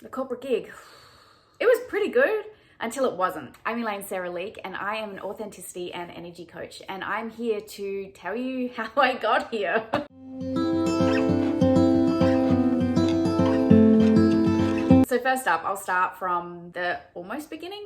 The corporate gig. It was pretty good until it wasn't. I'm Elaine Leek, and I am an authenticity and energy coach, and I'm here to tell you how I got here. So first up, I'll start from the almost beginning.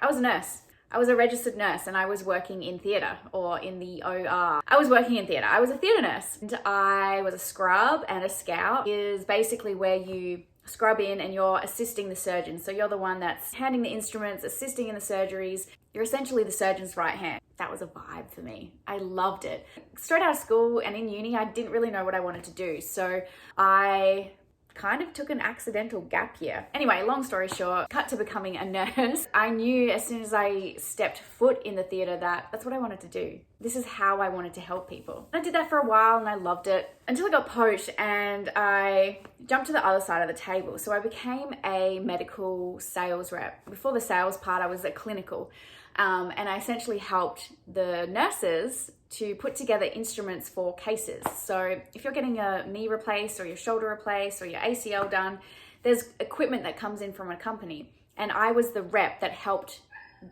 I was a nurse. I was a registered nurse and I was working in theatre, or in the OR. I was working in theatre. I was a theatre nurse. And I was a scrub, and a scout is basically where you scrub in and you're assisting the surgeon. So you're the one that's handing the instruments, assisting in the surgeries. You're essentially the surgeon's right hand. That was a vibe for me. I loved it. Straight out of school and in uni, I didn't really know what I wanted to do. So I kind of took an accidental gap year. Anyway, long story short, cut to becoming a nurse. I knew as soon as I stepped foot in the theatre that that's what I wanted to do. This is how I wanted to help people. I did that for a while and I loved it until I got poached and I jumped to the other side of the table. So I became a medical sales rep. Before the sales part, I was a clinical. And I essentially helped the nurses to put together instruments for cases. So if you're getting a knee replaced or your shoulder replaced or your ACL done, there's equipment that comes in from a company. And I was the rep that helped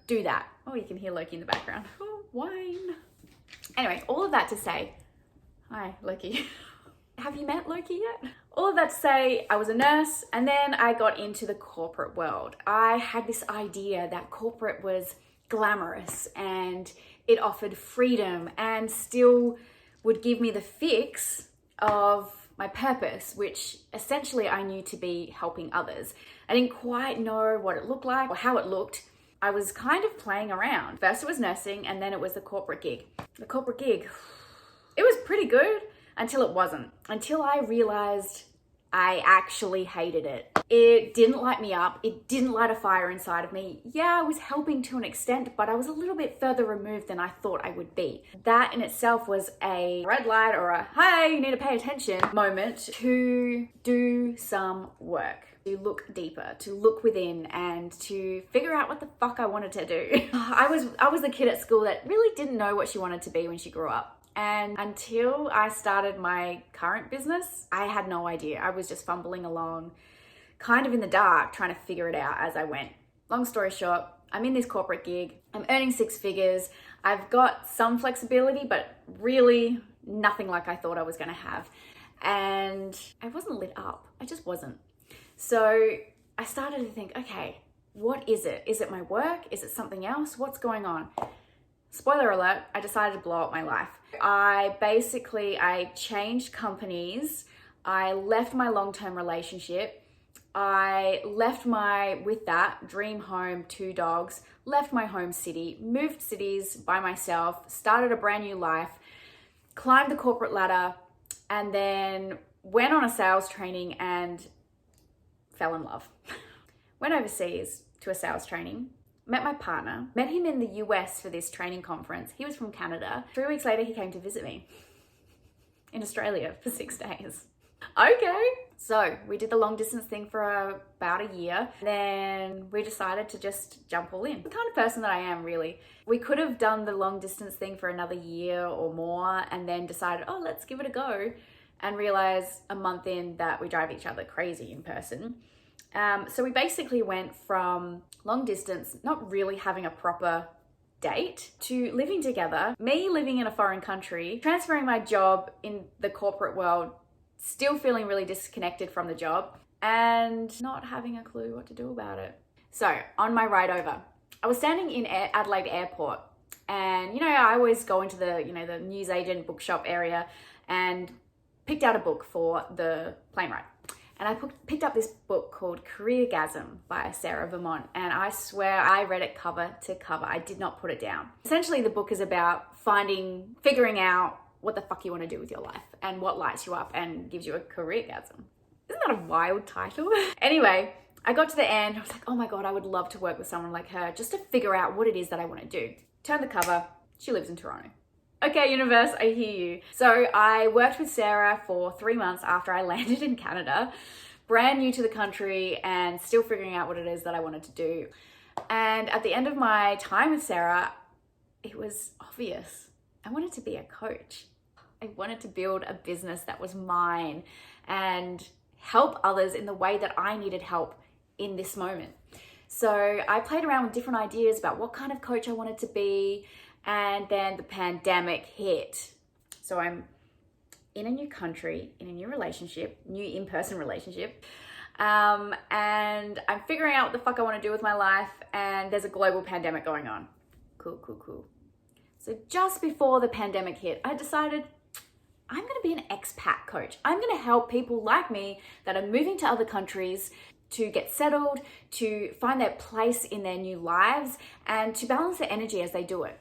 do that. Oh, you can hear Loki in the background. Oh, wine. Anyway, all of that to say, hi, Loki. Have you met Loki yet? All of that to say, I was a nurse and then I got into the corporate world. I had this idea that corporate was glamorous and it offered freedom and still would give me the fix of my purpose, which essentially I knew to be helping others. I didn't quite know what it looked like or how it looked. I was kind of playing around. First it was nursing and then it was the corporate gig. The corporate gig, it was pretty good until it wasn't. Until I realized I actually hated it. It didn't light me up. It didn't light a fire inside of me. Yeah, I was helping to an extent, but I was a little bit further removed than I thought I would be. That in itself was a red light or a, hey, you need to pay attention moment to do some work, to look deeper, to look within and to figure out what the fuck I wanted to do. I was the kid at school that really didn't know what she wanted to be when she grew up. And until I started my current business, I had no idea. I was just fumbling along, kind of in the dark, trying to figure it out as I went. Long story short, I'm in this corporate gig. I'm earning 6 figures. I've got some flexibility, but really nothing like I thought I was going to have. And I wasn't lit up. I just wasn't. So I started to think, okay, what is it? Is it my work? Is it something else? What's going on? Spoiler alert, I decided to blow up my life. I changed companies. I left my long-term relationship. I left with that dream home, 2 dogs, left my home city, moved cities by myself, started a brand new life, climbed the corporate ladder, and then went on a sales training and fell in love. Went overseas to a sales training. Met my partner, met him in the US for this training conference. He was from Canada. 3 weeks later, he came to visit me in Australia for 6 days. Okay. So we did the long distance thing for about a year. Then we decided to just jump all in. The kind of person that I am, really. We could have done the long distance thing for another year or more and then decided, oh, let's give it a go, and realize a month in that we drive each other crazy in person. So we basically went from long distance, not really having a proper date, to living together, me living in a foreign country, transferring my job in the corporate world, still feeling really disconnected from the job, and not having a clue what to do about it. So on my ride over, I was standing in Adelaide Airport, and I always go into the the newsagent bookshop area and picked out a book for the plane ride. And I picked up this book called Careergasm by Sarah Vermont. And I swear I read it cover to cover. I did not put it down. Essentially, the book is about figuring out what the fuck you want to do with your life and what lights you up and gives you a careergasm. Isn't that a wild title? Anyway, I got to the end. I was like, oh my God, I would love to work with someone like her just to figure out what it is that I want to do. Turn the cover. She lives in Toronto. Okay, universe, I hear you. So I worked with Sarah for 3 months after I landed in Canada, brand new to the country and still figuring out what it is that I wanted to do. And at the end of my time with Sarah, it was obvious. I wanted to be a coach. I wanted to build a business that was mine and help others in the way that I needed help in this moment. So I played around with different ideas about what kind of coach I wanted to be, and then the pandemic hit. So I'm in a new country, in a new relationship, new in-person relationship, and I'm figuring out what the fuck I want to do with my life, and there's a global pandemic going on. Cool. So just before the pandemic hit, I decided I'm going to be an expat coach. I'm going to help people like me that are moving to other countries to get settled, to find their place in their new lives, and to balance their energy as they do it.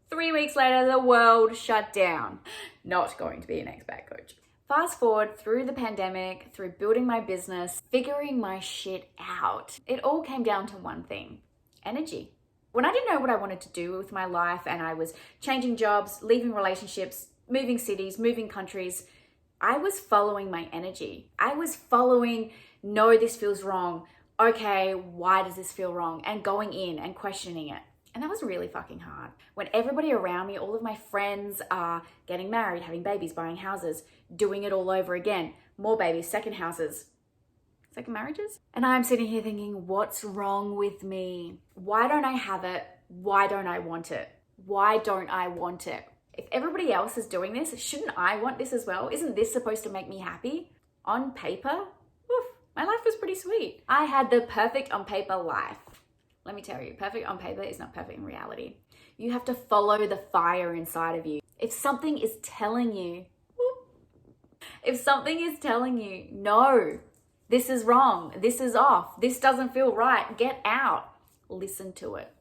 3 weeks later, the world shut down. Not going to be an expat coach. Fast forward through the pandemic, through building my business, figuring my shit out. It all came down to one thing: energy. When I didn't know what I wanted to do with my life, and I was changing jobs, leaving relationships, moving cities, moving countries, I was following my energy. I was following, no, this feels wrong. Okay, why does this feel wrong? And going in and questioning it. And that was really fucking hard. When everybody around me, all of my friends are getting married, having babies, buying houses, doing it all over again, more babies, second houses, second marriages. And I'm sitting here thinking, what's wrong with me? Why don't I have it? Why don't I want it? Why don't I want it? If everybody else is doing this, shouldn't I want this as well? Isn't this supposed to make me happy? On paper, my life was pretty sweet. I had the perfect on paper life. Let me tell you, perfect on paper is not perfect in reality. You have to follow the fire inside of you. If something is telling you, no, this is wrong, this is off, this doesn't feel right, get out, listen to it.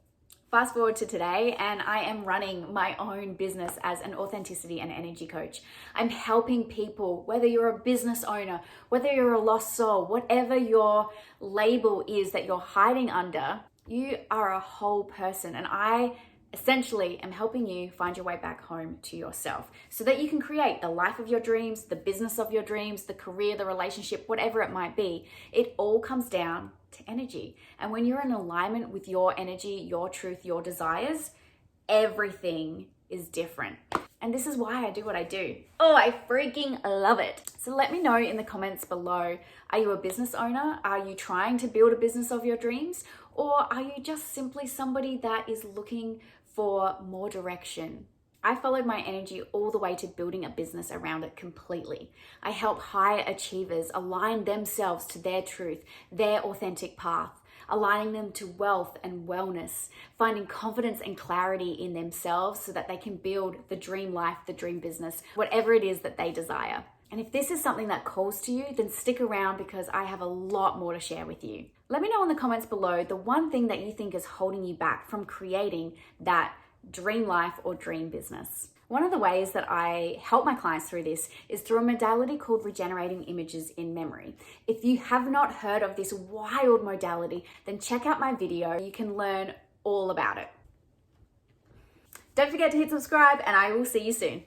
Fast forward to today, and I am running my own business as an authenticity and energy coach. I'm helping people, whether you're a business owner, whether you're a lost soul, whatever your label is that you're hiding under, you are a whole person. And I essentially am helping you find your way back home to yourself so that you can create the life of your dreams, the business of your dreams, the career, the relationship, whatever it might be. It all comes down to energy. And when you're in alignment with your energy, your truth, your desires, everything is different. And this is why I do what I do. Oh, I freaking love it. So let me know in the comments below, are you a business owner? Are you trying to build a business of your dreams? Or are you just simply somebody that is looking for more direction? I followed my energy all the way to building a business around it completely. I help high achievers align themselves to their truth, their authentic path, aligning them to wealth and wellness, finding confidence and clarity in themselves so that they can build the dream life, the dream business, whatever it is that they desire. And if this is something that calls to you, then stick around because I have a lot more to share with you. Let me know in the comments below the one thing that you think is holding you back from creating that dream life or dream business. One of the ways that I help my clients through this is through a modality called regenerating images in memory. If you have not heard of this wild modality, then check out my video. You can learn all about it. Don't forget to hit subscribe, and I will see you soon.